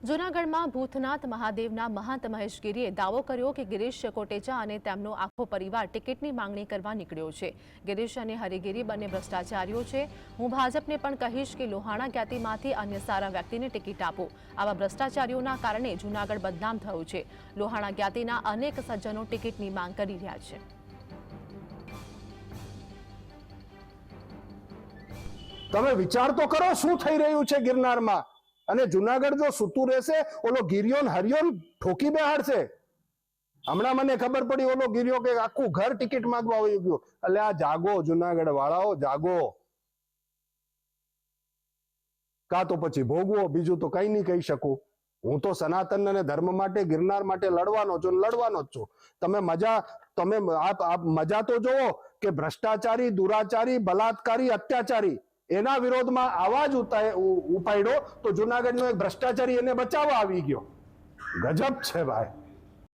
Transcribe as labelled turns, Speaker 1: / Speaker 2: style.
Speaker 1: જૂનાગઢમાં ભૂતનાથ મહાદેવના મહંત મહેશગીરીએ દાવો કર્યો કે ગિરીશ કોટેચા અને તેમનો આખો પરિવાર ટિકિટની માંગણી કરવા નીકળ્યો છે। ગિરીશ અને હરિગીરી બંને ભ્રષ્ટાચારીઓ છે। હું ભાજપને પણ કહીશ કે લોહાણા જ્ઞાતિમાંથી અન્ય સારા વ્યક્તિને ટિકિટ આપો। આવા ભ્રષ્ટાચારીઓના કારણે જૂનાગઢ બદનામ થયું છે। લોહાણા જ્ઞાતિના અનેક સજ્જનો ટિકિટની માંગ કરી રહ્યા છે।
Speaker 2: તમે વિચાર તો કરો શું થઈ રહ્યું છે ગિરનારમાં। અને જુનાગઢ જો સૂતું રહેશે, ઓલો ગિરિયો ને હરિયો ઠોકી બેહાડશે। હમણાં મને ખબર પડી ઓલો ગિરિયો કે આખું ઘર ટિકિટ માંગવા આવી ગયું। એટલે આ જાગો જુનાગઢ વાળાઓ, જાગો। કાં તો પછી ભોગવો, બીજું તો કઈ નહીં કહી શકું। હું તો સનાતન અને ધર્મ માટે, ગિરનાર માટે લડવાનો છું, લડવાનો જ છું। તમે મજા તો જોવો કે ભ્રષ્ટાચારી, દુરાચારી, બલાત્કારી, અત્યાચારી એના વિરોધમાં આવાજ ઉપાડ્યો તો જુનાગઢનો એક ભ્રષ્ટાચારી એને બચાવવા આવી ગયો। ગજબ છે ભાઈ।